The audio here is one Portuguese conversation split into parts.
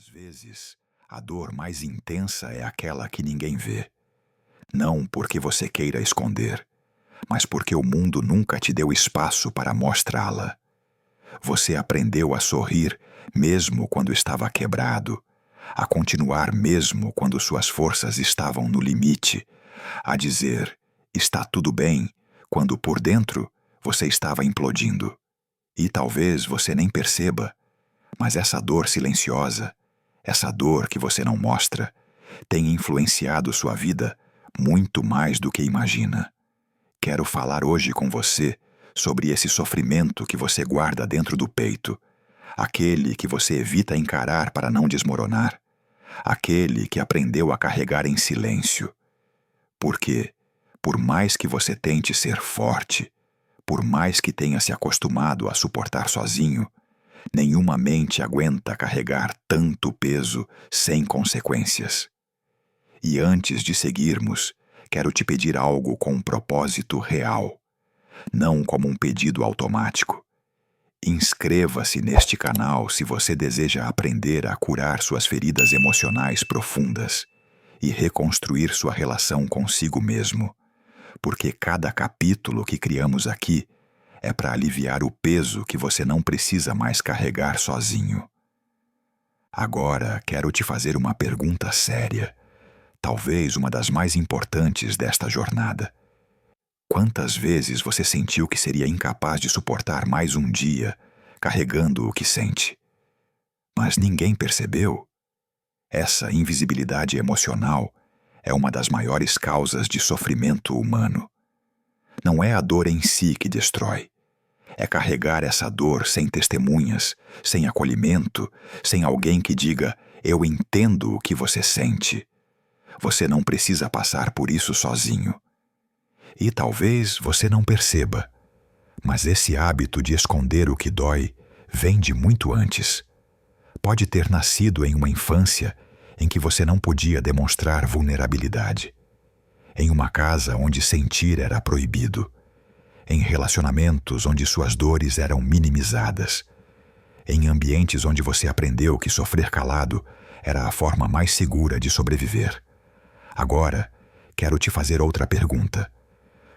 Às vezes, a dor mais intensa é aquela que ninguém vê. Não porque você queira esconder, mas porque o mundo nunca te deu espaço para mostrá-la. Você aprendeu a sorrir mesmo quando estava quebrado, a continuar mesmo quando suas forças estavam no limite, a dizer "está tudo bem" quando por dentro você estava implodindo. E talvez você nem perceba, mas essa dor silenciosa, essa dor que você não mostra, tem influenciado sua vida muito mais do que imagina. Quero falar hoje com você sobre esse sofrimento que você guarda dentro do peito, aquele que você evita encarar para não desmoronar, aquele que aprendeu a carregar em silêncio. Porque, por mais que você tente ser forte, por mais que tenha se acostumado a suportar sozinho, nenhuma mente aguenta carregar tanto peso sem consequências. E antes de seguirmos, quero te pedir algo com um propósito real, não como um pedido automático. Inscreva-se neste canal se você deseja aprender a curar suas feridas emocionais profundas e reconstruir sua relação consigo mesmo, porque cada capítulo que criamos aqui é para aliviar o peso que você não precisa mais carregar sozinho. Agora quero te fazer uma pergunta séria, talvez uma das mais importantes desta jornada. Quantas vezes você sentiu que seria incapaz de suportar mais um dia carregando o que sente? Mas ninguém percebeu? Essa invisibilidade emocional é uma das maiores causas de sofrimento humano. Não é a dor em si que destrói. É carregar essa dor sem testemunhas, sem acolhimento, sem alguém que diga, eu entendo o que você sente. Você não precisa passar por isso sozinho. E talvez você não perceba, mas esse hábito de esconder o que dói vem de muito antes. Pode ter nascido em uma infância em que você não podia demonstrar vulnerabilidade, em uma casa onde sentir era proibido, em relacionamentos onde suas dores eram minimizadas, em ambientes onde você aprendeu que sofrer calado era a forma mais segura de sobreviver. Agora, quero te fazer outra pergunta.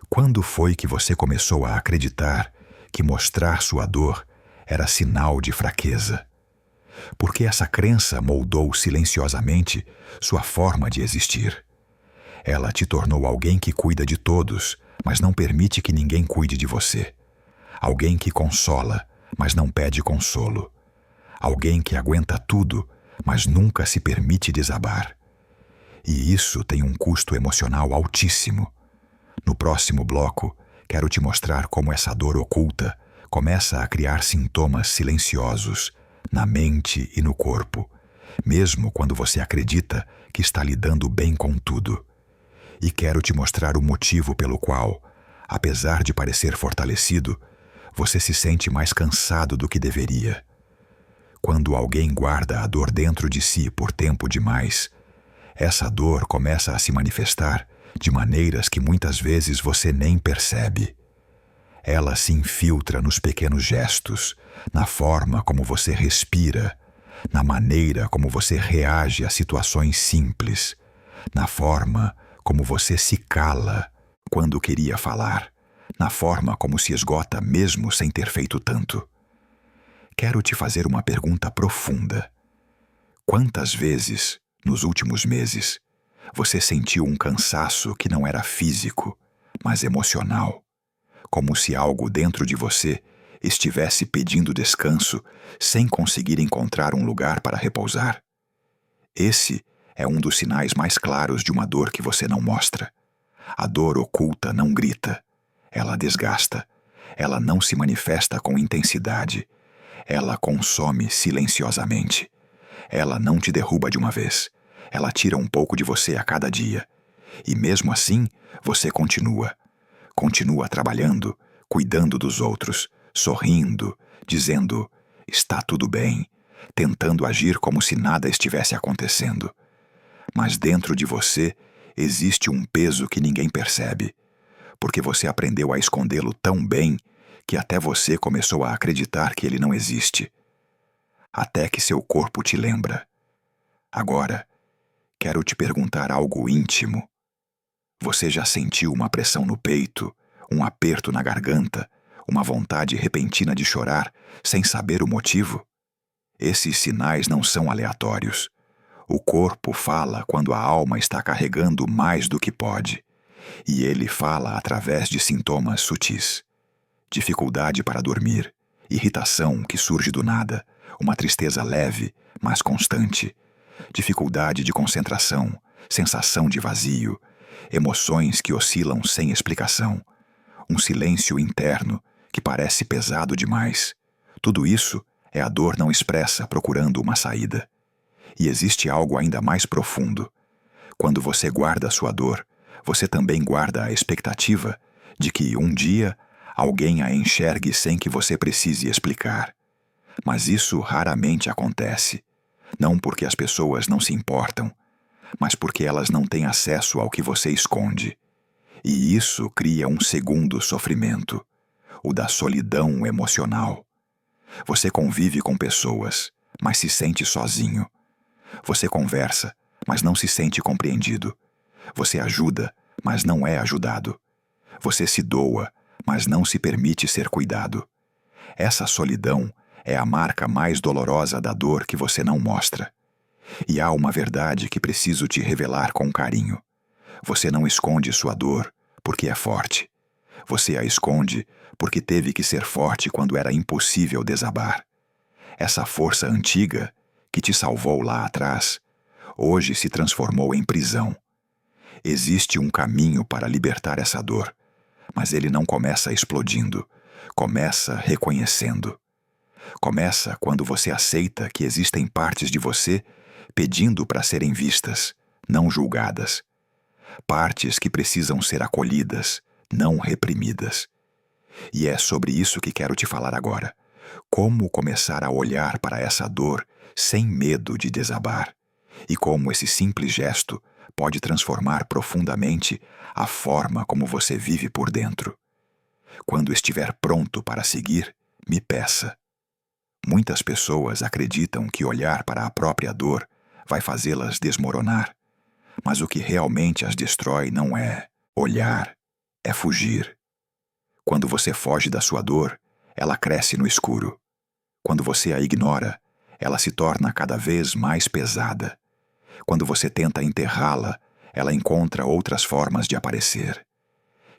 Quando foi que você começou a acreditar que mostrar sua dor era sinal de fraqueza? Porque essa crença moldou silenciosamente sua forma de existir. Ela te tornou alguém que cuida de todos, mas não permite que ninguém cuide de você. Alguém que consola, mas não pede consolo. Alguém que aguenta tudo, mas nunca se permite desabar. E isso tem um custo emocional altíssimo. No próximo bloco, quero te mostrar como essa dor oculta começa a criar sintomas silenciosos na mente e no corpo, mesmo quando você acredita que está lidando bem com tudo. E quero te mostrar o motivo pelo qual, apesar de parecer fortalecido, você se sente mais cansado do que deveria. Quando alguém guarda a dor dentro de si por tempo demais, essa dor começa a se manifestar de maneiras que muitas vezes você nem percebe. Ela se infiltra nos pequenos gestos, na forma como você respira, na maneira como você reage a situações simples, na forma como você se cala quando queria falar, na forma como se esgota mesmo sem ter feito tanto. Quero te fazer uma pergunta profunda. Quantas vezes, nos últimos meses, você sentiu um cansaço que não era físico, mas emocional, como se algo dentro de você estivesse pedindo descanso sem conseguir encontrar um lugar para repousar? Esse é um dos sinais mais claros de uma dor que você não mostra. A dor oculta não grita, ela desgasta, ela não se manifesta com intensidade, ela consome silenciosamente. Ela não te derruba de uma vez, ela tira um pouco de você a cada dia. E mesmo assim, você continua trabalhando, cuidando dos outros, sorrindo, dizendo, está tudo bem, tentando agir como se nada estivesse acontecendo. Mas dentro de você existe um peso que ninguém percebe, porque você aprendeu a escondê-lo tão bem que até você começou a acreditar que ele não existe. Até que seu corpo te lembra. Agora, quero te perguntar algo íntimo. Você já sentiu uma pressão no peito, um aperto na garganta, uma vontade repentina de chorar, sem saber o motivo? Esses sinais não são aleatórios. O corpo fala quando a alma está carregando mais do que pode. E ele fala através de sintomas sutis. Dificuldade para dormir, irritação que surge do nada, uma tristeza leve, mas constante, dificuldade de concentração, sensação de vazio, emoções que oscilam sem explicação, um silêncio interno que parece pesado demais. Tudo isso é a dor não expressa procurando uma saída. E existe algo ainda mais profundo. Quando você guarda a sua dor, você também guarda a expectativa de que um dia alguém a enxergue sem que você precise explicar. Mas isso raramente acontece, não porque as pessoas não se importam, mas porque elas não têm acesso ao que você esconde. E isso cria um segundo sofrimento, o da solidão emocional. Você convive com pessoas, mas se sente sozinho. Você conversa, mas não se sente compreendido. Você ajuda, mas não é ajudado. Você se doa, mas não se permite ser cuidado. Essa solidão é a marca mais dolorosa da dor que você não mostra. E há uma verdade que preciso te revelar com carinho. Você não esconde sua dor porque é forte. Você a esconde porque teve que ser forte quando era impossível desabar. Essa força antiga, que te salvou lá atrás, hoje se transformou em prisão. Existe um caminho para libertar essa dor, mas ele não começa explodindo, começa reconhecendo. Começa quando você aceita que existem partes de você pedindo para serem vistas, não julgadas. Partes que precisam ser acolhidas, não reprimidas. E é sobre isso que quero te falar agora. Como começar a olhar para essa dor sem medo de desabar. E como esse simples gesto pode transformar profundamente a forma como você vive por dentro. Quando estiver pronto para seguir, me peça. Muitas pessoas acreditam que olhar para a própria dor vai fazê-las desmoronar. Mas o que realmente as destrói não é olhar, é fugir. Quando você foge da sua dor, ela cresce no escuro. Quando você a ignora, ela se torna cada vez mais pesada. Quando você tenta enterrá-la, ela encontra outras formas de aparecer.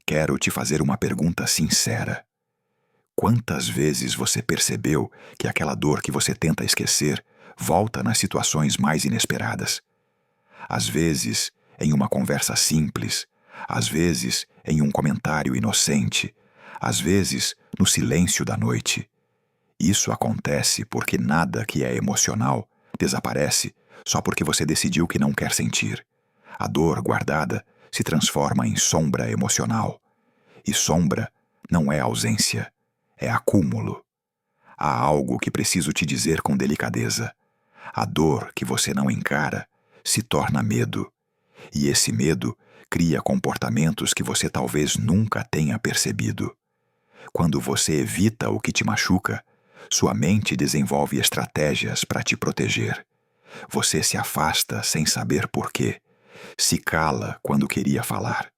Quero te fazer uma pergunta sincera. Quantas vezes você percebeu que aquela dor que você tenta esquecer volta nas situações mais inesperadas? Às vezes, em uma conversa simples, às vezes, em um comentário inocente, às vezes, no silêncio da noite. Isso acontece porque nada que é emocional desaparece só porque você decidiu que não quer sentir. A dor guardada se transforma em sombra emocional. E sombra não é ausência, é acúmulo. Há algo que preciso te dizer com delicadeza. A dor que você não encara se torna medo. E esse medo cria comportamentos que você talvez nunca tenha percebido. Quando você evita o que te machuca, sua mente desenvolve estratégias para te proteger. Você se afasta sem saber por quê. Se cala quando queria falar.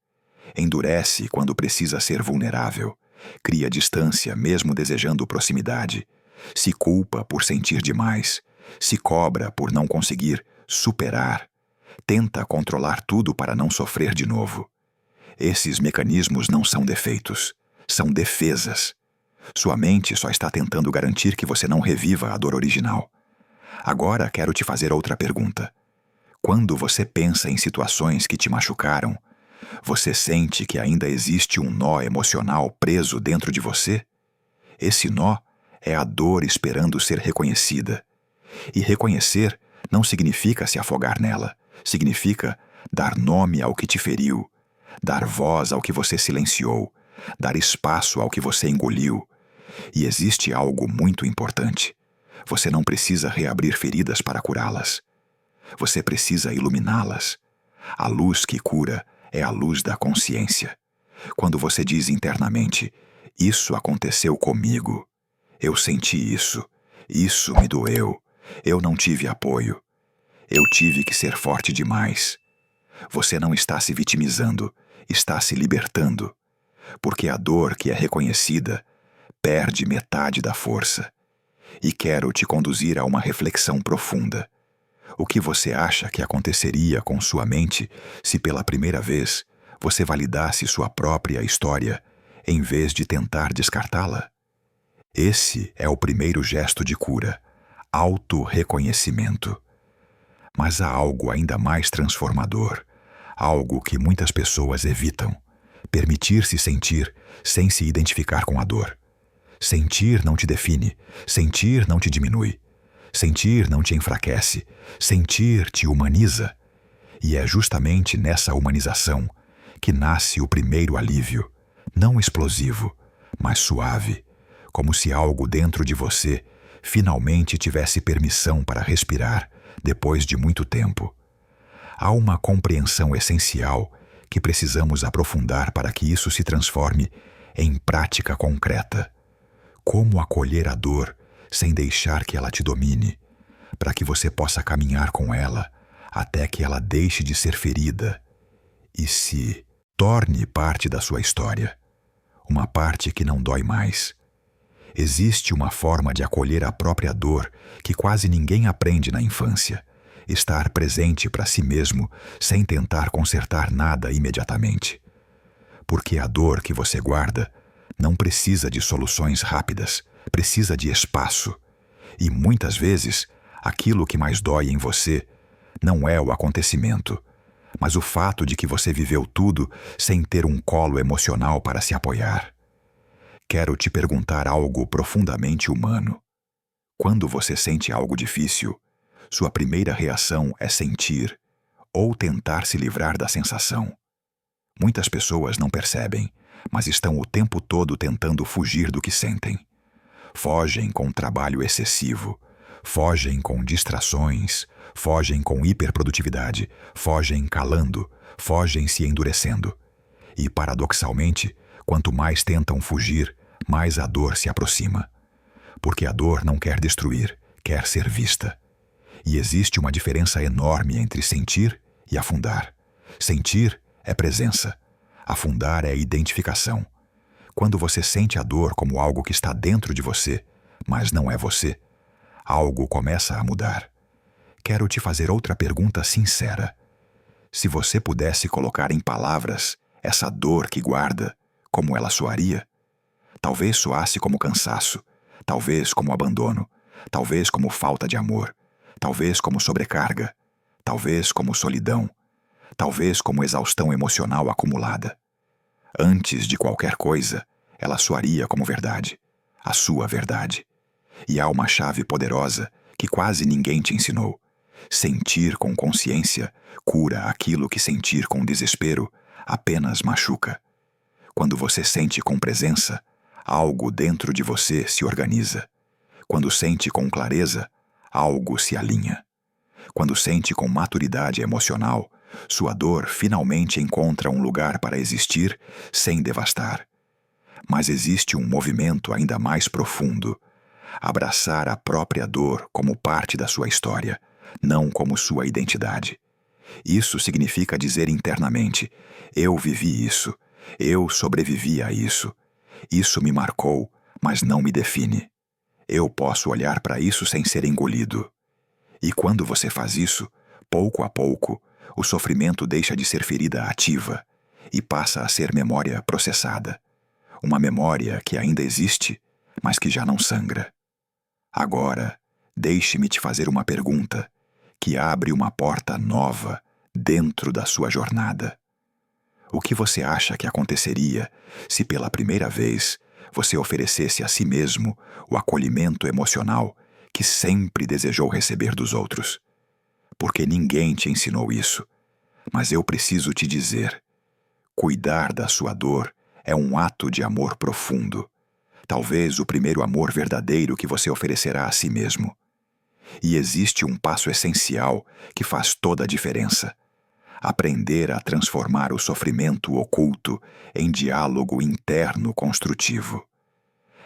Endurece quando precisa ser vulnerável. Cria distância mesmo desejando proximidade. Se culpa por sentir demais. Se cobra por não conseguir superar. Tenta controlar tudo para não sofrer de novo. Esses mecanismos não são defeitos, são defesas. Sua mente só está tentando garantir que você não reviva a dor original. Agora quero te fazer outra pergunta. Quando você pensa em situações que te machucaram, você sente que ainda existe um nó emocional preso dentro de você? Esse nó é a dor esperando ser reconhecida. E reconhecer não significa se afogar nela, significa dar nome ao que te feriu, dar voz ao que você silenciou, dar espaço ao que você engoliu. E existe algo muito importante. Você não precisa reabrir feridas para curá-las. Você precisa iluminá-las. A luz que cura é a luz da consciência. Quando você diz internamente, isso aconteceu comigo, eu senti isso me doeu, eu não tive apoio. Eu tive que ser forte demais. Você não está se vitimizando, está se libertando. Porque a dor que é reconhecida perde metade da força. E quero te conduzir a uma reflexão profunda. O que você acha que aconteceria com sua mente se pela primeira vez você validasse sua própria história em vez de tentar descartá-la? Esse é o primeiro gesto de cura, auto-reconhecimento. Mas há algo ainda mais transformador, algo que muitas pessoas evitam: permitir-se sentir sem se identificar com a dor. Sentir não te define, sentir não te diminui. Sentir não te enfraquece, sentir te humaniza. E é justamente nessa humanização que nasce o primeiro alívio, não explosivo, mas suave, como se algo dentro de você finalmente tivesse permissão para respirar depois de muito tempo. Há uma compreensão essencial que precisamos aprofundar para que isso se transforme em prática concreta. Como acolher a dor sem deixar que ela te domine, para que você possa caminhar com ela até que ela deixe de ser ferida e se torne parte da sua história, uma parte que não dói mais. Existe uma forma de acolher a própria dor que quase ninguém aprende na infância: estar presente para si mesmo sem tentar consertar nada imediatamente. Porque a dor que você guarda não precisa de soluções rápidas, precisa de espaço. E muitas vezes, aquilo que mais dói em você não é o acontecimento, mas o fato de que você viveu tudo sem ter um colo emocional para se apoiar. Quero te perguntar algo profundamente humano. Quando você sente algo difícil, sua primeira reação é sentir ou tentar se livrar da sensação. Muitas pessoas não percebem, mas estão o tempo todo tentando fugir do que sentem. Fogem com trabalho excessivo, fogem com distrações, fogem com hiperprodutividade, fogem calando, fogem se endurecendo. E, paradoxalmente, quanto mais tentam fugir, mais a dor se aproxima. Porque a dor não quer destruir, quer ser vista. E existe uma diferença enorme entre sentir e afundar. Sentir é presença. Afundar é identificação. Quando você sente a dor como algo que está dentro de você, mas não é você, algo começa a mudar. Quero te fazer outra pergunta sincera. Se você pudesse colocar em palavras essa dor que guarda, como ela soaria? Talvez soasse como cansaço, talvez como abandono, talvez como falta de amor, talvez como sobrecarga, talvez como solidão, talvez como exaustão emocional acumulada. Antes de qualquer coisa, ela soaria como verdade, a sua verdade. E há uma chave poderosa que quase ninguém te ensinou. Sentir com consciência cura aquilo que sentir com desespero apenas machuca. Quando você sente com presença, algo dentro de você se organiza. Quando sente com clareza, algo se alinha. Quando sente com maturidade emocional, sua dor finalmente encontra um lugar para existir sem devastar. Mas existe um movimento ainda mais profundo: abraçar a própria dor como parte da sua história, não como sua identidade. Isso significa dizer internamente: eu vivi isso, eu sobrevivi a isso. Isso me marcou, mas não me define. Eu posso olhar para isso sem ser engolido. E quando você faz isso, pouco a pouco, o sofrimento deixa de ser ferida ativa e passa a ser memória processada. Uma memória que ainda existe, mas que já não sangra. Agora, deixe-me te fazer uma pergunta que abre uma porta nova dentro da sua jornada. O que você acha que aconteceria se pela primeira vez você oferecesse a si mesmo o acolhimento emocional que sempre desejou receber dos outros? Porque ninguém te ensinou isso, mas eu preciso te dizer: cuidar da sua dor é um ato de amor profundo, talvez o primeiro amor verdadeiro que você oferecerá a si mesmo. E existe um passo essencial que faz toda a diferença: aprender a transformar o sofrimento oculto em diálogo interno construtivo.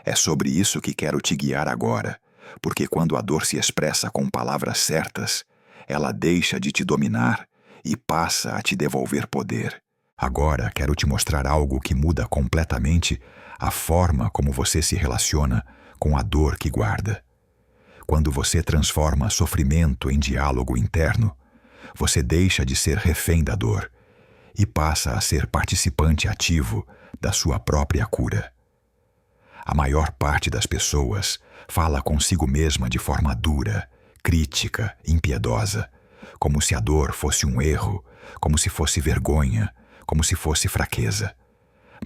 É sobre isso que quero te guiar agora, porque quando a dor se expressa com palavras certas, ela deixa de te dominar e passa a te devolver poder. Agora quero te mostrar algo que muda completamente a forma como você se relaciona com a dor que guarda. Quando você transforma sofrimento em diálogo interno, você deixa de ser refém da dor e passa a ser participante ativo da sua própria cura. A maior parte das pessoas fala consigo mesma de forma dura, crítica, impiedosa, como se a dor fosse um erro, como se fosse vergonha, como se fosse fraqueza.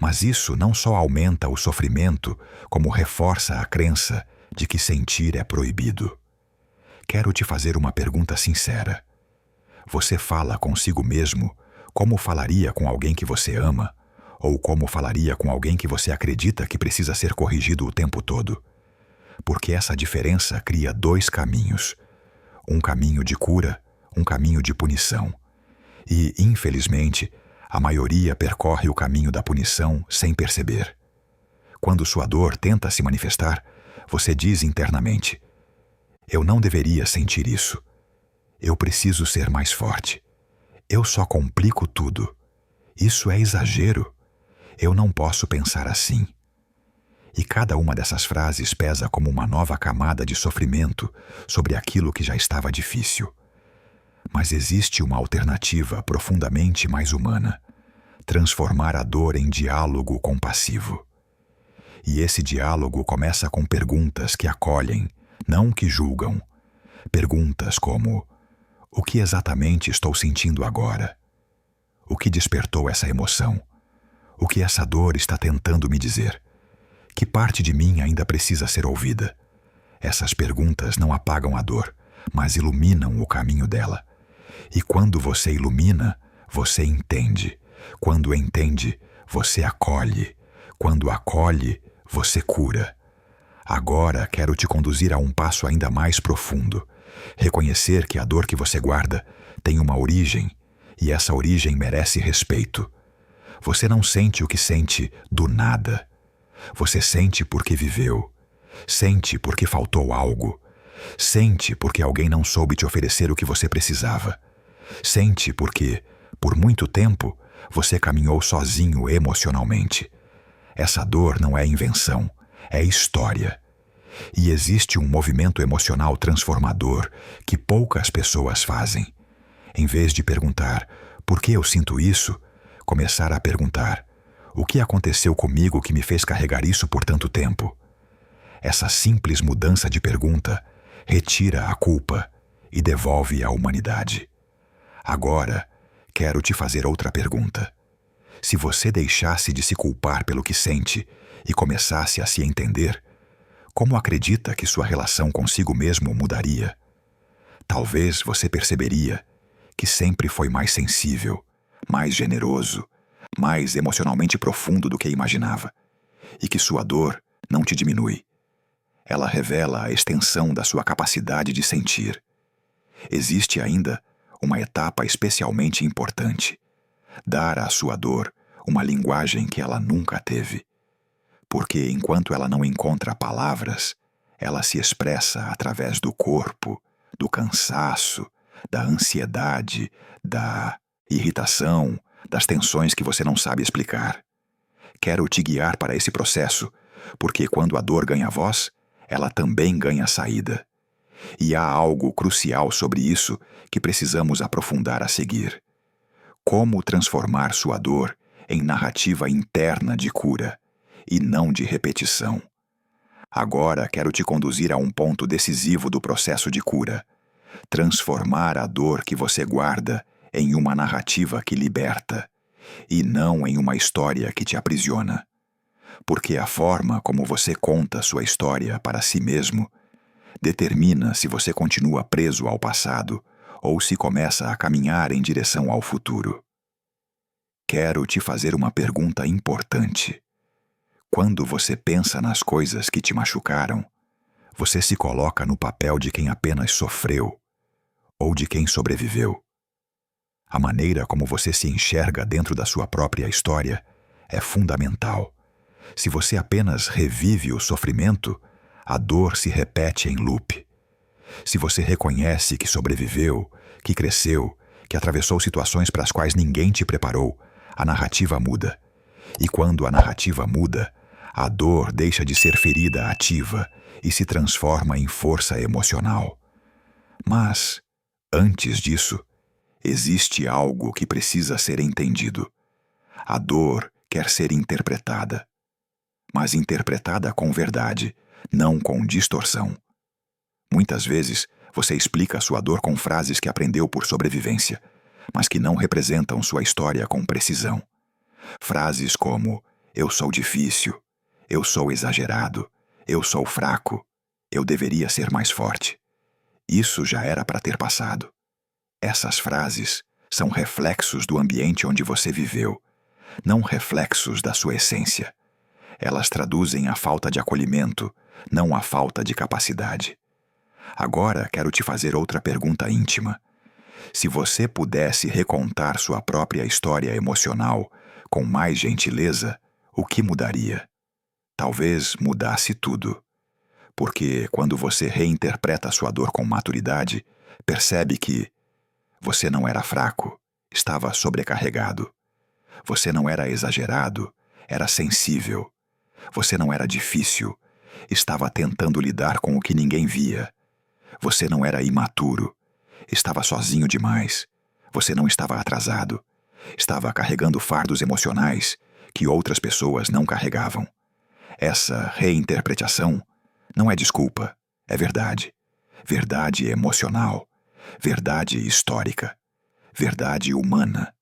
Mas isso não só aumenta o sofrimento, como reforça a crença de que sentir é proibido. Quero te fazer uma pergunta sincera. Você fala consigo mesmo como falaria com alguém que você ama, ou como falaria com alguém que você acredita que precisa ser corrigido o tempo todo? Porque essa diferença cria dois caminhos. Um caminho de cura, um caminho de punição. E, infelizmente, a maioria percorre o caminho da punição sem perceber. Quando sua dor tenta se manifestar, você diz internamente: eu não deveria sentir isso. Eu preciso ser mais forte. Eu só complico tudo. Isso é exagero. Eu não posso pensar assim. E cada uma dessas frases pesa como uma nova camada de sofrimento sobre aquilo que já estava difícil. Mas existe uma alternativa profundamente mais humana: transformar a dor em diálogo compassivo. E esse diálogo começa com perguntas que acolhem, não que julgam. Perguntas como: o que exatamente estou sentindo agora? O que despertou essa emoção? O que essa dor está tentando me dizer? Que parte de mim ainda precisa ser ouvida? Essas perguntas não apagam a dor, mas iluminam o caminho dela. E quando você ilumina, você entende. Quando entende, você acolhe. Quando acolhe, você cura. Agora quero te conduzir a um passo ainda mais profundo. Reconhecer que a dor que você guarda tem uma origem, e essa origem merece respeito. Você não sente o que sente do nada. Você sente porque viveu. Sente porque faltou algo. Sente porque alguém não soube te oferecer o que você precisava. Sente porque, por muito tempo, você caminhou sozinho emocionalmente. Essa dor não é invenção, é história. E existe um movimento emocional transformador que poucas pessoas fazem. Em vez de perguntar, por que eu sinto isso? Começar a perguntar, o que aconteceu comigo que me fez carregar isso por tanto tempo? Essa simples mudança de pergunta retira a culpa e devolve a humanidade. Agora, quero te fazer outra pergunta. Se você deixasse de se culpar pelo que sente e começasse a se entender, como acredita que sua relação consigo mesmo mudaria? Talvez você perceberia que sempre foi mais sensível, mais generoso, mais emocionalmente profundo do que imaginava, e que sua dor não te diminui. Ela revela a extensão da sua capacidade de sentir. Existe ainda uma etapa especialmente importante: dar à sua dor uma linguagem que ela nunca teve. Porque enquanto ela não encontra palavras, ela se expressa através do corpo, do cansaço, da ansiedade, da irritação, das tensões que você não sabe explicar. Quero te guiar para esse processo, porque quando a dor ganha voz, ela também ganha saída. E há algo crucial sobre isso que precisamos aprofundar a seguir. Como transformar sua dor em narrativa interna de cura, e não de repetição. Agora quero te conduzir a um ponto decisivo do processo de cura: transformar a dor que você guarda em uma narrativa que liberta, e não em uma história que te aprisiona. Porque a forma como você conta sua história para si mesmo determina se você continua preso ao passado ou se começa a caminhar em direção ao futuro. Quero te fazer uma pergunta importante. Quando você pensa nas coisas que te machucaram, você se coloca no papel de quem apenas sofreu ou de quem sobreviveu. A maneira como você se enxerga dentro da sua própria história é fundamental. Se você apenas revive o sofrimento, a dor se repete em loop. Se você reconhece que sobreviveu, que cresceu, que atravessou situações para as quais ninguém te preparou, a narrativa muda. E quando a narrativa muda, a dor deixa de ser ferida ativa e se transforma em força emocional. Mas, antes disso, existe algo que precisa ser entendido. A dor quer ser interpretada, mas interpretada com verdade, não com distorção. Muitas vezes, você explica sua dor com frases que aprendeu por sobrevivência, mas que não representam sua história com precisão. Frases como: eu sou difícil, eu sou exagerado, eu sou fraco, eu deveria ser mais forte. Isso já era para ter passado. Essas frases são reflexos do ambiente onde você viveu, não reflexos da sua essência. Elas traduzem a falta de acolhimento, não a falta de capacidade. Agora quero te fazer outra pergunta íntima. Se você pudesse recontar sua própria história emocional com mais gentileza, o que mudaria? Talvez mudasse tudo. Porque quando você reinterpreta sua dor com maturidade, percebe que você não era fraco, estava sobrecarregado. Você não era exagerado, era sensível. Você não era difícil, estava tentando lidar com o que ninguém via. Você não era imaturo, estava sozinho demais. Você não estava atrasado, estava carregando fardos emocionais que outras pessoas não carregavam. Essa reinterpretação não é desculpa, é verdade. Verdade emocional, verdade histórica, verdade humana.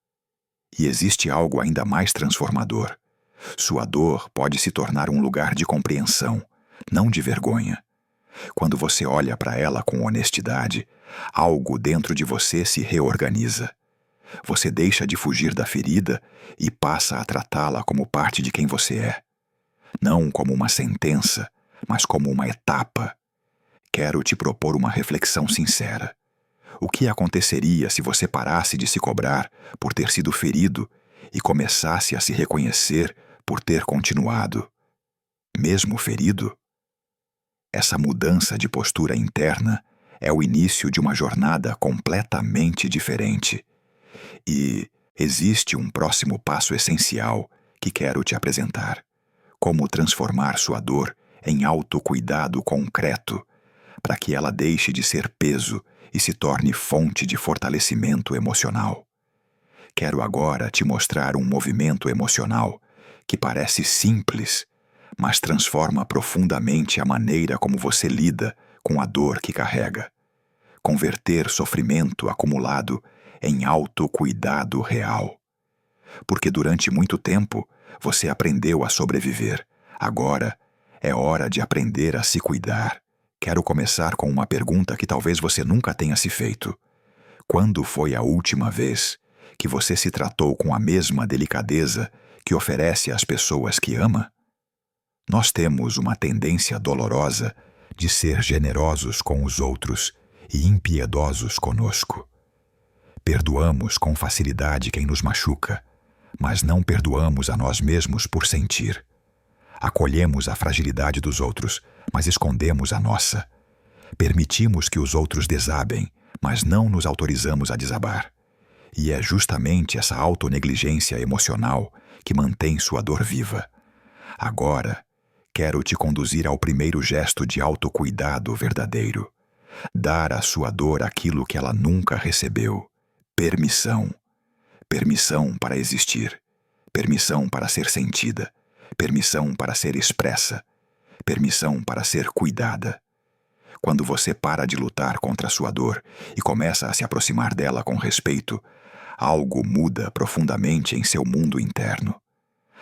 E existe algo ainda mais transformador. Sua dor pode se tornar um lugar de compreensão, não de vergonha. Quando você olha para ela com honestidade, algo dentro de você se reorganiza. Você deixa de fugir da ferida e passa a tratá-la como parte de quem você é. Não como uma sentença, mas como uma etapa. Quero te propor uma reflexão sincera. O que aconteceria se você parasse de se cobrar por ter sido ferido e começasse a se reconhecer por ter continuado? Mesmo ferido? Essa mudança de postura interna é o início de uma jornada completamente diferente. E existe um próximo passo essencial que quero te apresentar. Como transformar sua dor em autocuidado concreto, para que ela deixe de ser peso e se torne fonte de fortalecimento emocional. Quero agora te mostrar um movimento emocional que parece simples, mas transforma profundamente a maneira como você lida com a dor que carrega. Converter sofrimento acumulado em autocuidado real. Porque durante muito tempo você aprendeu a sobreviver. Agora é hora de aprender a se cuidar. Quero começar com uma pergunta que talvez você nunca tenha se feito. Quando foi a última vez que você se tratou com a mesma delicadeza que oferece às pessoas que ama? Nós temos uma tendência dolorosa de ser generosos com os outros e impiedosos conosco. Perdoamos com facilidade quem nos machuca, mas não perdoamos a nós mesmos por sentir. Acolhemos a fragilidade dos outros, mas escondemos a nossa. Permitimos que os outros desabem, mas não nos autorizamos a desabar. E é justamente essa autonegligência emocional que mantém sua dor viva. Agora, quero te conduzir ao primeiro gesto de autocuidado verdadeiro. Dar à sua dor aquilo que ela nunca recebeu. Permissão. Permissão para existir. Permissão para ser sentida. Permissão para ser expressa. Permissão para ser cuidada. Quando você para de lutar contra a sua dor e começa a se aproximar dela com respeito, algo muda profundamente em seu mundo interno.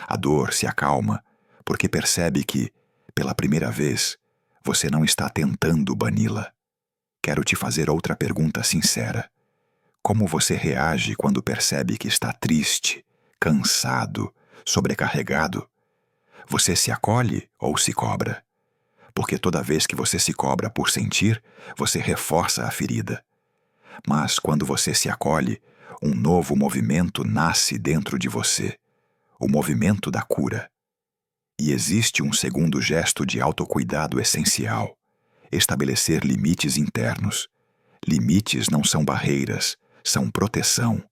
A dor se acalma porque percebe que, pela primeira vez, você não está tentando bani-la. Quero te fazer outra pergunta sincera. Como você reage quando percebe que está triste, cansado, sobrecarregado? Você se acolhe ou se cobra? Porque toda vez que você se cobra por sentir, você reforça a ferida. Mas quando você se acolhe, um novo movimento nasce dentro de você. O movimento da cura. E existe um segundo gesto de autocuidado essencial: estabelecer limites internos. Limites não são barreiras, são proteção.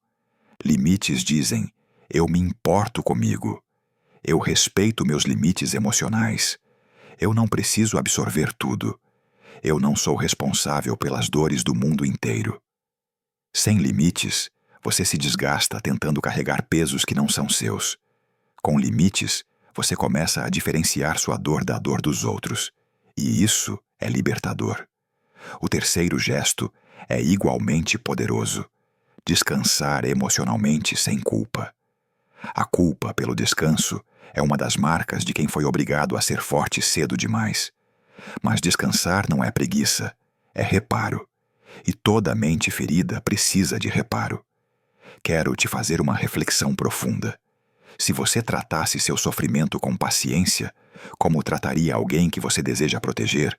Limites dizem: eu me importo comigo. Eu respeito meus limites emocionais. Eu não preciso absorver tudo. Eu não sou responsável pelas dores do mundo inteiro. Sem limites, você se desgasta tentando carregar pesos que não são seus. Com limites, você começa a diferenciar sua dor da dor dos outros. E isso é libertador. O terceiro gesto é igualmente poderoso: descansar emocionalmente sem culpa. A culpa pelo descanso é uma das marcas de quem foi obrigado a ser forte cedo demais. Mas descansar não é preguiça, é reparo. E toda mente ferida precisa de reparo. Quero te fazer uma reflexão profunda. Se você tratasse seu sofrimento com paciência, como trataria alguém que você deseja proteger,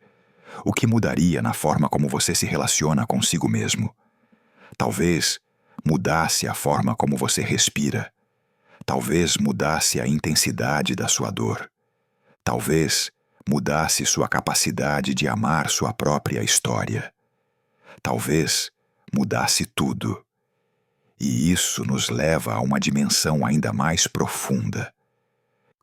o que mudaria na forma como você se relaciona consigo mesmo? Talvez mudasse a forma como você respira. Talvez mudasse a intensidade da sua dor. Talvez mudasse sua capacidade de amar sua própria história. Talvez mudasse tudo. E isso nos leva a uma dimensão ainda mais profunda.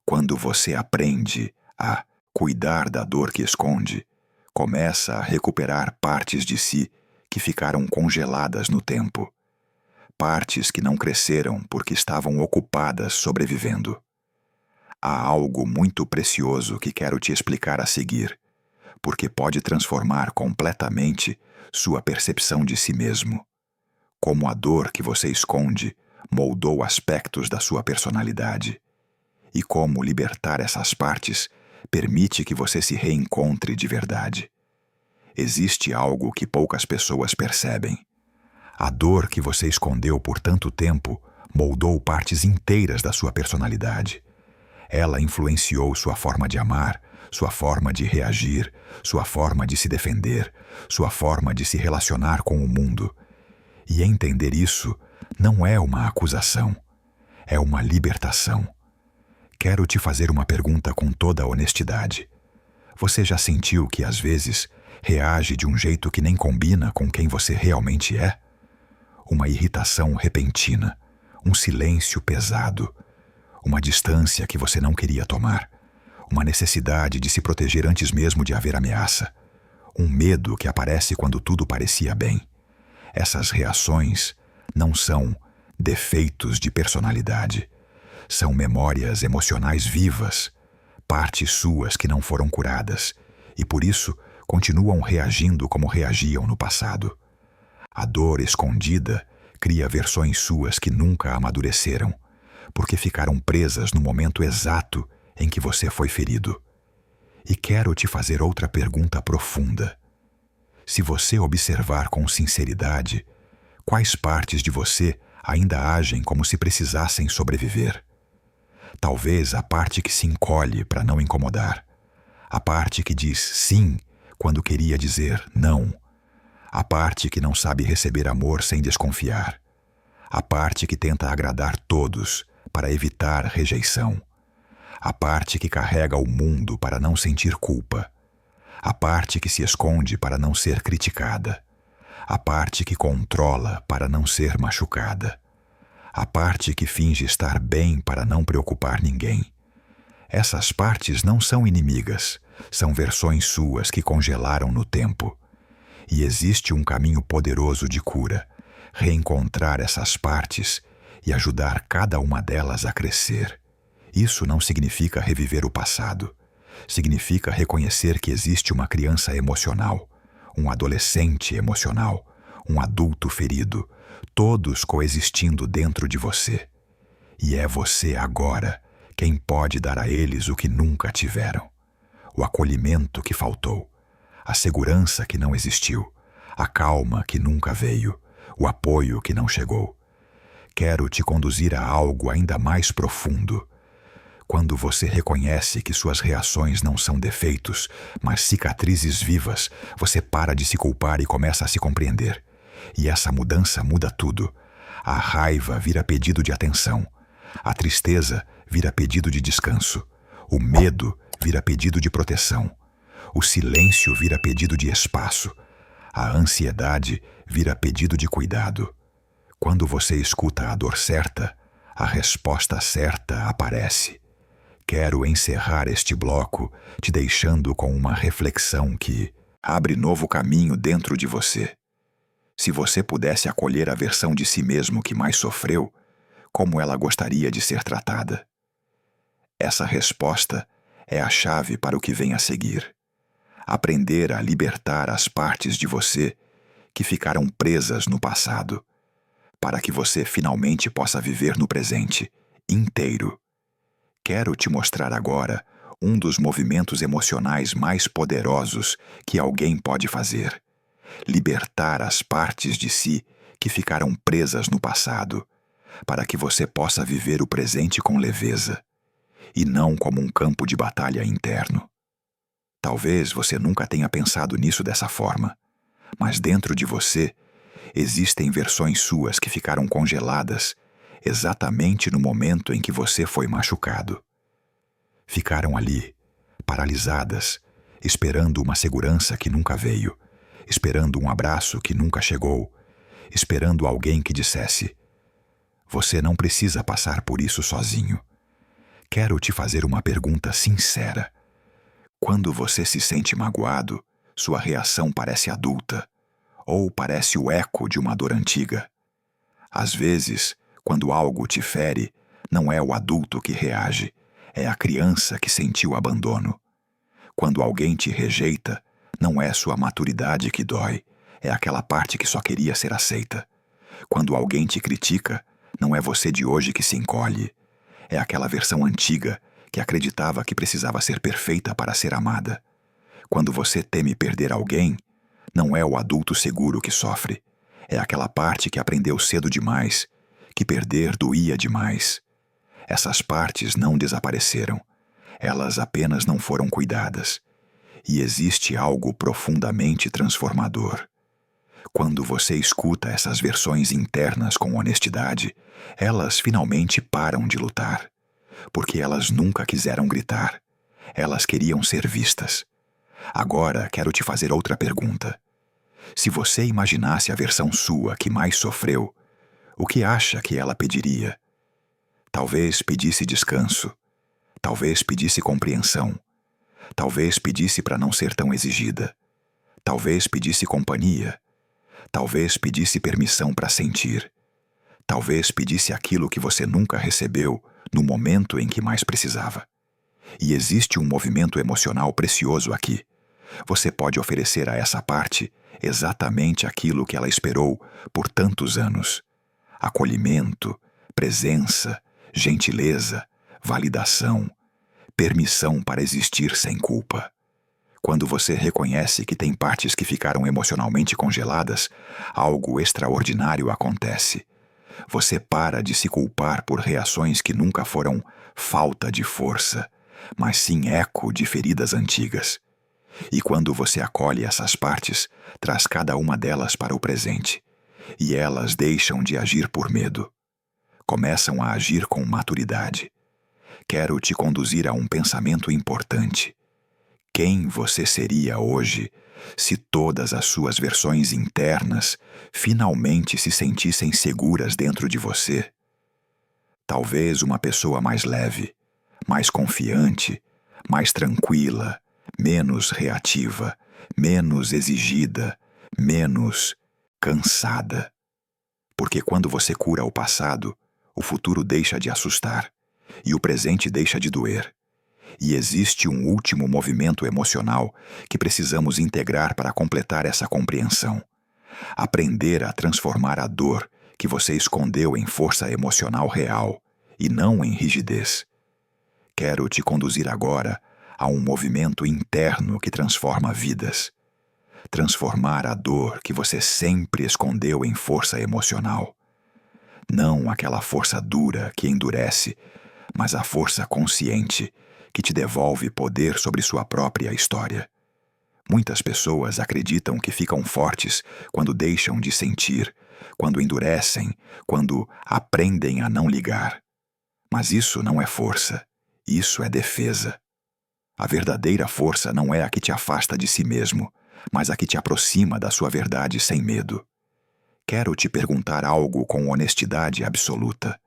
Quando você aprende a cuidar da dor que esconde, começa a recuperar partes de si que ficaram congeladas no tempo. Partes que não cresceram porque estavam ocupadas sobrevivendo. Há algo muito precioso que quero te explicar a seguir, porque pode transformar completamente sua percepção de si mesmo. Como a dor que você esconde moldou aspectos da sua personalidade. E como libertar essas partes permite que você se reencontre de verdade. Existe algo que poucas pessoas percebem. A dor que você escondeu por tanto tempo moldou partes inteiras da sua personalidade. Ela influenciou sua forma de amar, sua forma de reagir, sua forma de se defender, sua forma de se relacionar com o mundo. E entender isso não é uma acusação, é uma libertação. Quero te fazer uma pergunta com toda a honestidade. Você já sentiu que, às vezes, reage de um jeito que nem combina com quem você realmente é? Uma irritação repentina, um silêncio pesado, uma distância que você não queria tomar, uma necessidade de se proteger antes mesmo de haver ameaça, um medo que aparece quando tudo parecia bem. Essas reações não são defeitos de personalidade, são memórias emocionais vivas, partes suas que não foram curadas e por isso continuam reagindo como reagiam no passado. A dor escondida cria versões suas que nunca amadureceram, porque ficaram presas no momento exato em que você foi ferido. E quero te fazer outra pergunta profunda. Se você observar com sinceridade, quais partes de você ainda agem como se precisassem sobreviver? Talvez a parte que se encolhe para não incomodar, a parte que diz sim quando queria dizer não, a parte que não sabe receber amor sem desconfiar, a parte que tenta agradar todos para evitar rejeição, a parte que carrega o mundo para não sentir culpa, a parte que se esconde para não ser criticada, a parte que controla para não ser machucada, a parte que finge estar bem para não preocupar ninguém. Essas partes não são inimigas, são versões suas que congelaram no tempo. E existe um caminho poderoso de cura, reencontrar essas partes e ajudar cada uma delas a crescer. Isso não significa reviver o passado. Significa reconhecer que existe uma criança emocional, um adolescente emocional, um adulto ferido, todos coexistindo dentro de você. E é você agora quem pode dar a eles o que nunca tiveram. O acolhimento que faltou, a segurança que não existiu, a calma que nunca veio, o apoio que não chegou. Quero te conduzir a algo ainda mais profundo. Quando você reconhece que suas reações não são defeitos, mas cicatrizes vivas, você para de se culpar e começa a se compreender. E essa mudança muda tudo. A raiva vira pedido de atenção. A tristeza vira pedido de descanso. O medo vira pedido de proteção. O silêncio vira pedido de espaço. A ansiedade vira pedido de cuidado. Quando você escuta a dor certa, a resposta certa aparece. Quero encerrar este bloco te deixando com uma reflexão que abre novo caminho dentro de você. Se você pudesse acolher a versão de si mesmo que mais sofreu, como ela gostaria de ser tratada? Essa resposta é a chave para o que vem a seguir. Aprender a libertar as partes de você que ficaram presas no passado, para que você finalmente possa viver no presente, inteiro. Quero te mostrar agora um dos movimentos emocionais mais poderosos que alguém pode fazer. Libertar as partes de si que ficaram presas no passado, para que você possa viver o presente com leveza, e não como um campo de batalha interno. Talvez você nunca tenha pensado nisso dessa forma, mas dentro de você existem versões suas que ficaram congeladas exatamente no momento em que você foi machucado. Ficaram ali, paralisadas, esperando uma segurança que nunca veio, esperando um abraço que nunca chegou, esperando alguém que dissesse: você não precisa passar por isso sozinho. Quero te fazer uma pergunta sincera. Quando você se sente magoado, sua reação parece adulta, ou parece o eco de uma dor antiga. Às vezes, quando algo te fere, não é o adulto que reage, é a criança que sentiu abandono. Quando alguém te rejeita, não é sua maturidade que dói, é aquela parte que só queria ser aceita. Quando alguém te critica, não é você de hoje que se encolhe, é aquela versão antiga que acreditava que precisava ser perfeita para ser amada. Quando você teme perder alguém, não é o adulto seguro que sofre, é aquela parte que aprendeu cedo demais, que perder doía demais. Essas partes não desapareceram, elas apenas não foram cuidadas. E existe algo profundamente transformador. Quando você escuta essas versões internas com honestidade, elas finalmente param de lutar, porque elas nunca quiseram gritar, elas queriam ser vistas. Agora quero te fazer outra pergunta. Se você imaginasse a versão sua que mais sofreu, o que acha que ela pediria? Talvez pedisse descanso, talvez pedisse compreensão, talvez pedisse para não ser tão exigida, talvez pedisse companhia, talvez pedisse permissão para sentir, talvez pedisse aquilo que você nunca recebeu no momento em que mais precisava. E existe um movimento emocional precioso aqui. Você pode oferecer a essa parte exatamente aquilo que ela esperou por tantos anos: acolhimento, presença, gentileza, validação, permissão para existir sem culpa. Quando você reconhece que tem partes que ficaram emocionalmente congeladas, algo extraordinário acontece. Você para de se culpar por reações que nunca foram falta de força, mas sim eco de feridas antigas. E quando você acolhe essas partes, traz cada uma delas para o presente, e elas deixam de agir por medo. Começam a agir com maturidade. Quero te conduzir a um pensamento importante. Quem você seria hoje se todas as suas versões internas finalmente se sentissem seguras dentro de você? Talvez uma pessoa mais leve, mais confiante, mais tranquila, menos reativa, menos exigida, menos cansada. Porque quando você cura o passado, o futuro deixa de assustar e o presente deixa de doer. E existe um último movimento emocional que precisamos integrar para completar essa compreensão. Aprender a transformar a dor que você escondeu em força emocional real e não em rigidez. Quero te conduzir agora a um movimento interno que transforma vidas. Transformar a dor que você sempre escondeu em força emocional. Não aquela força dura que endurece, mas a força consciente que te devolve poder sobre sua própria história. Muitas pessoas acreditam que ficam fortes quando deixam de sentir, quando endurecem, quando aprendem a não ligar. Mas isso não é força, isso é defesa. A verdadeira força não é a que te afasta de si mesmo, mas a que te aproxima da sua verdade sem medo. Quero te perguntar algo com honestidade absoluta.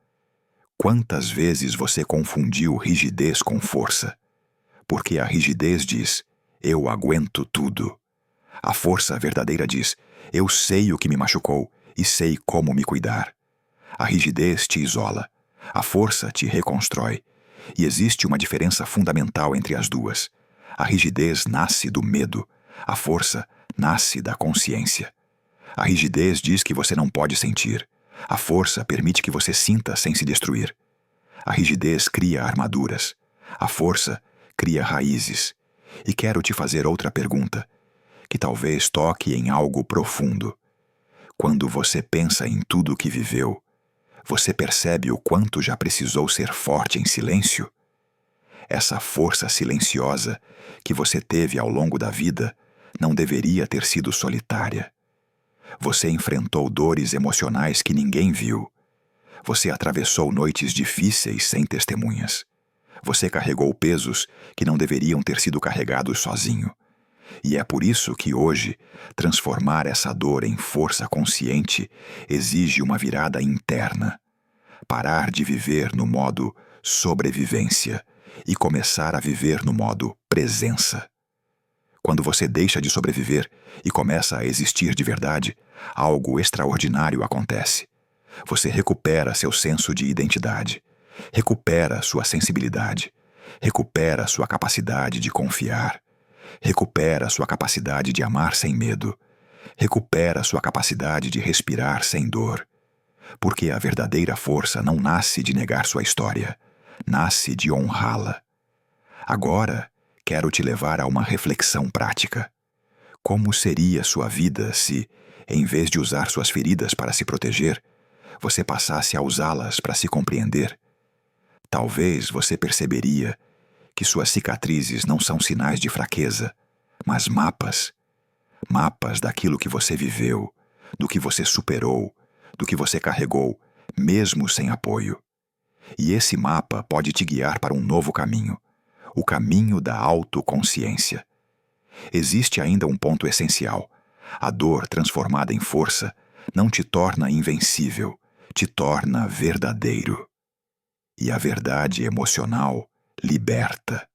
Quantas vezes você confundiu rigidez com força? Porque a rigidez diz, eu aguento tudo. A força verdadeira diz, eu sei o que me machucou e sei como me cuidar. A rigidez te isola, a força te reconstrói. E existe uma diferença fundamental entre as duas. A rigidez nasce do medo, a força nasce da consciência. A rigidez diz que você não pode sentir. A força permite que você sinta sem se destruir. A rigidez cria armaduras. A força cria raízes. E quero te fazer outra pergunta, que talvez toque em algo profundo. Quando você pensa em tudo o que viveu, você percebe o quanto já precisou ser forte em silêncio? Essa força silenciosa que você teve ao longo da vida não deveria ter sido solitária. Você enfrentou dores emocionais que ninguém viu. Você atravessou noites difíceis sem testemunhas. Você carregou pesos que não deveriam ter sido carregados sozinho. E é por isso que hoje, transformar essa dor em força consciente exige uma virada interna. Parar de viver no modo sobrevivência e começar a viver no modo presença. Quando você deixa de sobreviver e começa a existir de verdade, algo extraordinário acontece. Você recupera seu senso de identidade, recupera sua sensibilidade, recupera sua capacidade de confiar, recupera sua capacidade de amar sem medo, recupera sua capacidade de respirar sem dor. Porque a verdadeira força não nasce de negar sua história, nasce de honrá-la. Agora, quero te levar a uma reflexão prática. Como seria sua vida se, em vez de usar suas feridas para se proteger, você passasse a usá-las para se compreender? Talvez você perceberia que suas cicatrizes não são sinais de fraqueza, mas mapas. Mapas daquilo que você viveu, do que você superou, do que você carregou, mesmo sem apoio. E esse mapa pode te guiar para um novo caminho, o caminho da autoconsciência. Existe ainda um ponto essencial. A dor transformada em força não te torna invencível, te torna verdadeiro. E a verdade emocional liberta.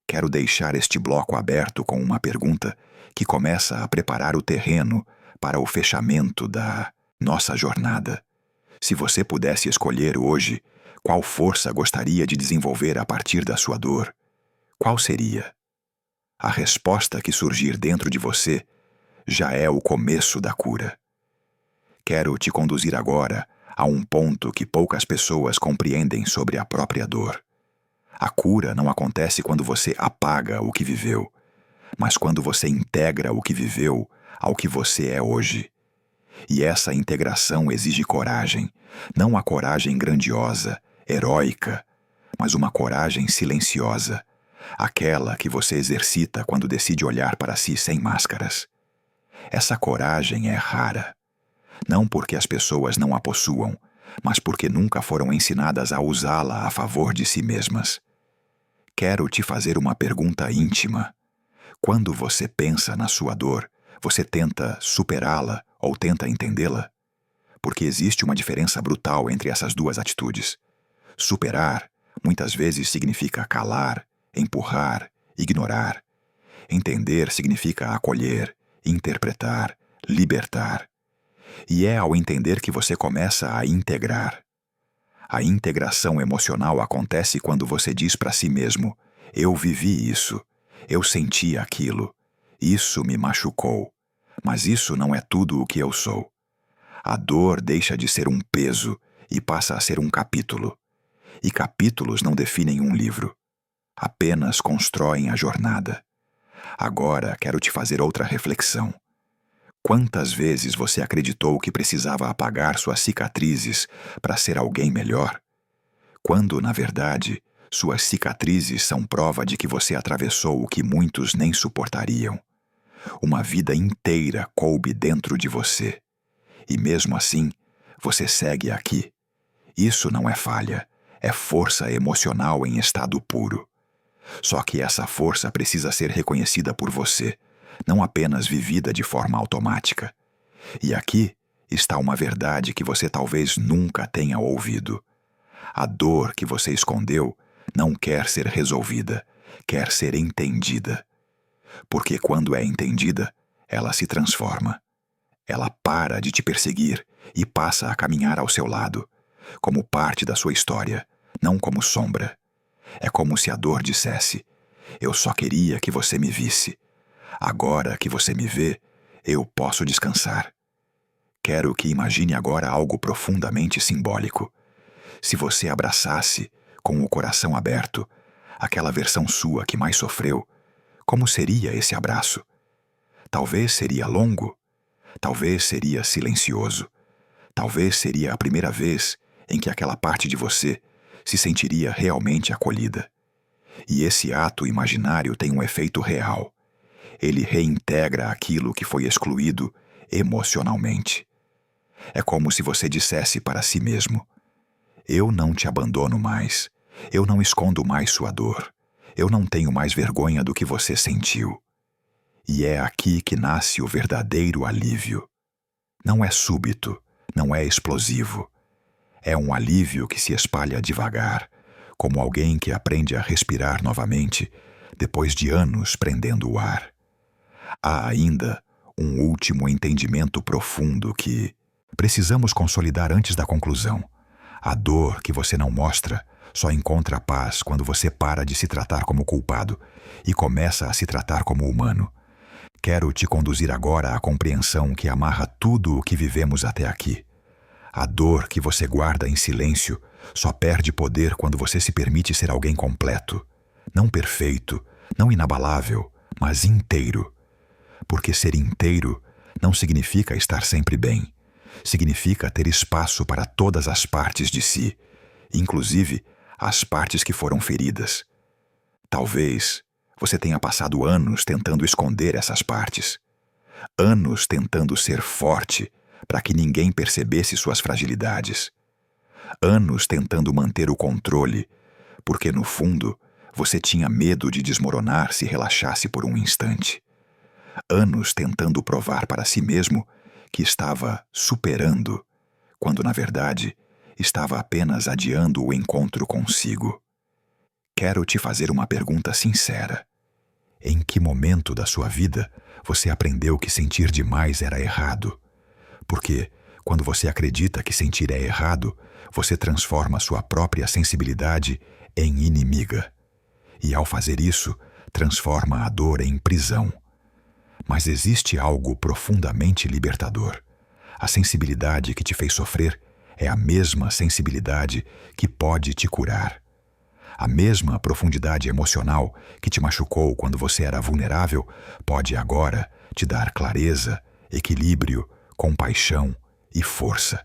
Quero deixar este bloco aberto com uma pergunta que começa a preparar o terreno para o fechamento da nossa jornada. Se você pudesse escolher hoje qual força gostaria de desenvolver a partir da sua dor, qual seria? A resposta que surgir dentro de você já é o começo da cura. Quero te conduzir agora a um ponto que poucas pessoas compreendem sobre a própria dor. A cura não acontece quando você apaga o que viveu, mas quando você integra o que viveu ao que você é hoje. E essa integração exige coragem, não a coragem grandiosa, heróica, mas uma coragem silenciosa, aquela que você exercita quando decide olhar para si sem máscaras. Essa coragem é rara, não porque as pessoas não a possuam, mas porque nunca foram ensinadas a usá-la a favor de si mesmas. Quero te fazer uma pergunta íntima. Quando você pensa na sua dor, você tenta superá-la ou tenta entendê-la? Porque existe uma diferença brutal entre essas duas atitudes. Superar muitas vezes significa calar, empurrar, ignorar. Entender significa acolher, interpretar, libertar. E é ao entender que você começa a integrar. A integração emocional acontece quando você diz para si mesmo: eu vivi isso, eu senti aquilo, isso me machucou, mas isso não é tudo o que eu sou. A dor deixa de ser um peso e passa a ser um capítulo. E capítulos não definem um livro, apenas constroem a jornada. Agora quero te fazer outra reflexão. Quantas vezes você acreditou que precisava apagar suas cicatrizes para ser alguém melhor? Quando, na verdade, suas cicatrizes são prova de que você atravessou o que muitos nem suportariam. Uma vida inteira coube dentro de você. E mesmo assim, você segue aqui. Isso não é falha, é força emocional em estado puro. Só que essa força precisa ser reconhecida por você, não apenas vivida de forma automática. E aqui está uma verdade que você talvez nunca tenha ouvido. A dor que você escondeu não quer ser resolvida, quer ser entendida. Porque quando é entendida, ela se transforma. Ela para de te perseguir e passa a caminhar ao seu lado, como parte da sua história, não como sombra. É como se a dor dissesse: eu só queria que você me visse. Agora que você me vê, eu posso descansar. Quero que imagine agora algo profundamente simbólico. Se você abraçasse, com o coração aberto, aquela versão sua que mais sofreu, como seria esse abraço? Talvez seria longo, talvez seria silencioso, talvez seria a primeira vez em que aquela parte de você se sentiria realmente acolhida. E esse ato imaginário tem um efeito real. Ele reintegra aquilo que foi excluído emocionalmente. É como se você dissesse para si mesmo: eu não te abandono mais, eu não escondo mais sua dor, eu não tenho mais vergonha do que você sentiu. E é aqui que nasce o verdadeiro alívio. Não é súbito, não é explosivo. É um alívio que se espalha devagar, como alguém que aprende a respirar novamente depois de anos prendendo o ar. Há ainda um último entendimento profundo que precisamos consolidar antes da conclusão. A dor que você não mostra só encontra paz quando você para de se tratar como culpado e começa a se tratar como humano. Quero te conduzir agora à compreensão que amarra tudo o que vivemos até aqui. A dor que você guarda em silêncio só perde poder quando você se permite ser alguém completo. Não perfeito, não inabalável, mas inteiro. Porque ser inteiro não significa estar sempre bem. Significa ter espaço para todas as partes de si, inclusive as partes que foram feridas. Talvez você tenha passado anos tentando esconder essas partes. Anos tentando ser forte para que ninguém percebesse suas fragilidades. Anos tentando manter o controle, porque no fundo você tinha medo de desmoronar se relaxasse por um instante. Anos tentando provar para si mesmo que estava superando, quando na verdade estava apenas adiando o encontro consigo. Quero te fazer uma pergunta sincera. Em que momento da sua vida você aprendeu que sentir demais era errado? Porque, quando você acredita que sentir é errado, você transforma sua própria sensibilidade em inimiga. E ao fazer isso, transforma a dor em prisão. Mas existe algo profundamente libertador. A sensibilidade que te fez sofrer é a mesma sensibilidade que pode te curar. A mesma profundidade emocional que te machucou quando você era vulnerável pode agora te dar clareza, equilíbrio, compaixão e força.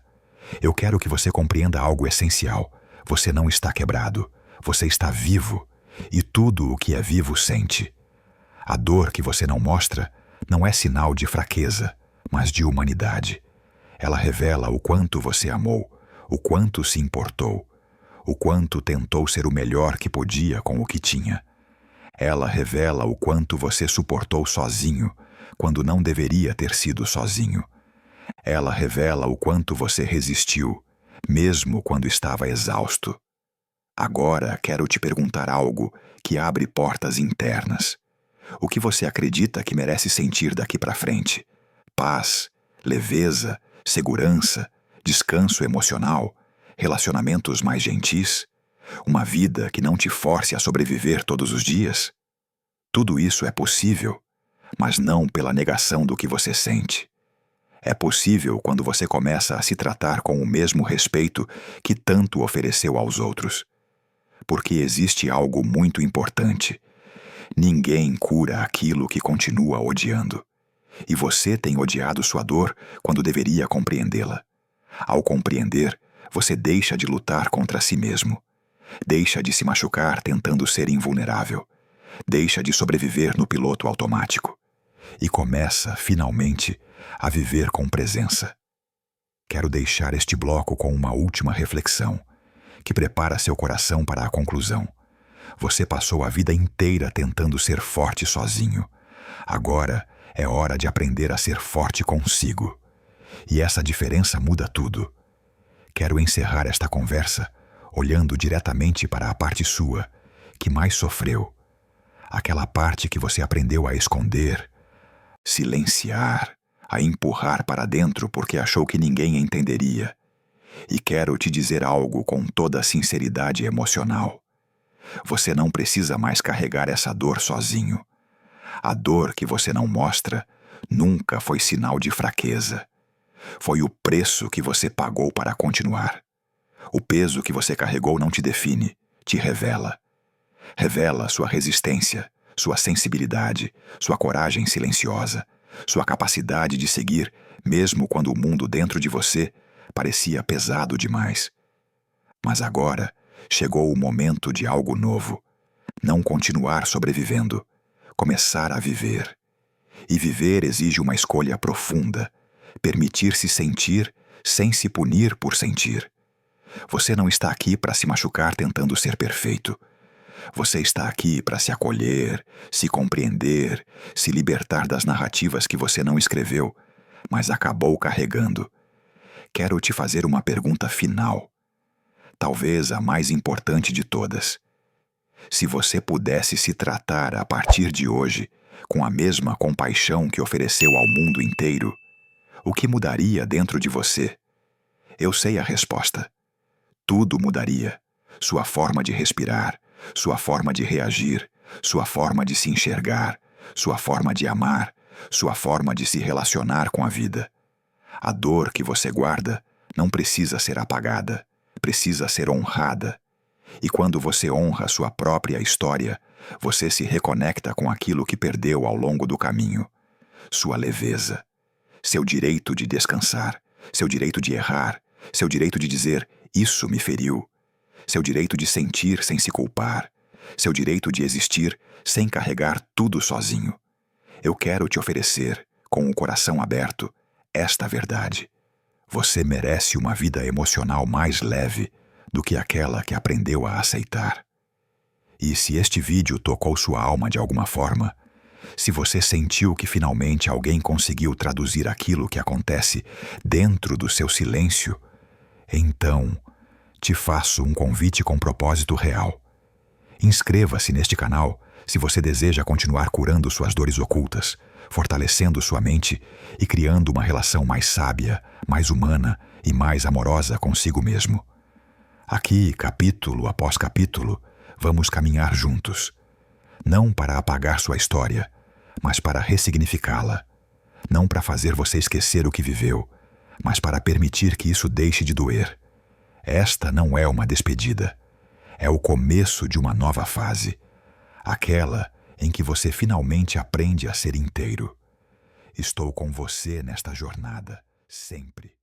Eu quero que você compreenda algo essencial. Você não está quebrado. Você está vivo. E tudo o que é vivo sente. A dor que você não mostra não é sinal de fraqueza, mas de humanidade. Ela revela o quanto você amou, o quanto se importou, o quanto tentou ser o melhor que podia com o que tinha. Ela revela o quanto você suportou sozinho, quando não deveria ter sido sozinho. Ela revela o quanto você resistiu, mesmo quando estava exausto. Agora quero te perguntar algo que abre portas internas. O que você acredita que merece sentir daqui para frente? Paz, leveza, segurança, descanso emocional, relacionamentos mais gentis? Uma vida que não te force a sobreviver todos os dias? Tudo isso é possível, mas não pela negação do que você sente. É possível quando você começa a se tratar com o mesmo respeito que tanto ofereceu aos outros. Porque existe algo muito importante. Ninguém cura aquilo que continua odiando. E você tem odiado sua dor quando deveria compreendê-la. Ao compreender, você deixa de lutar contra si mesmo. Deixa de se machucar tentando ser invulnerável. Deixa de sobreviver no piloto automático. E começa, finalmente, a viver com presença. Quero deixar este bloco com uma última reflexão, que prepara seu coração para a conclusão. Você passou a vida inteira tentando ser forte sozinho. Agora É hora de aprender a ser forte consigo. E essa diferença muda tudo. Quero encerrar esta conversa olhando diretamente para a parte sua, que mais sofreu. Aquela parte que você aprendeu a esconder, silenciar, a empurrar para dentro porque achou que ninguém entenderia. E quero te dizer algo com toda a sinceridade emocional. Você não precisa mais carregar essa dor sozinho. A dor que você não mostra nunca foi sinal de fraqueza. Foi o preço que você pagou para continuar. O peso que você carregou não te define, te revela. Revela sua resistência, sua sensibilidade, sua coragem silenciosa, sua capacidade de seguir, mesmo quando o mundo dentro de você parecia pesado demais. Mas agora chegou o momento de algo novo. Não continuar sobrevivendo, começar a viver. E viver exige uma escolha profunda, permitir-se sentir sem se punir por sentir. Você não está aqui para se machucar tentando ser perfeito. Você está aqui para se acolher, se compreender, se libertar das narrativas que você não escreveu, mas acabou carregando. Quero te fazer uma pergunta final, talvez a mais importante de todas. Se você pudesse se tratar a partir de hoje com a mesma compaixão que ofereceu ao mundo inteiro, o que mudaria dentro de você? Eu sei a resposta. Tudo mudaria. Sua forma de respirar, sua forma de reagir, sua forma de se enxergar, sua forma de amar, sua forma de se relacionar com a vida. A dor que você guarda não precisa ser apagada, precisa ser honrada. E quando você honra sua própria história, você se reconecta com aquilo que perdeu ao longo do caminho. Sua leveza, seu direito de descansar, seu direito de errar, seu direito de dizer, isso me feriu, seu direito de sentir sem se culpar, seu direito de existir sem carregar tudo sozinho. Eu quero te oferecer, com o coração aberto, esta verdade. Você merece uma vida emocional mais leve do que aquela que aprendeu a aceitar. E se este vídeo tocou sua alma de alguma forma, se você sentiu que finalmente alguém conseguiu traduzir aquilo que acontece dentro do seu silêncio, então te faço um convite com propósito real. Inscreva-se neste canal se você deseja continuar curando suas dores ocultas, fortalecendo sua mente e criando uma relação mais sábia, mais humana e mais amorosa consigo mesmo. Aqui, capítulo após capítulo, vamos caminhar juntos. Não para apagar sua história, mas para ressignificá-la. Não para fazer você esquecer o que viveu, mas para permitir que isso deixe de doer. Esta não é uma despedida. É o começo de uma nova fase. Aquela em que você finalmente aprende a ser inteiro. Estou com você nesta jornada, sempre.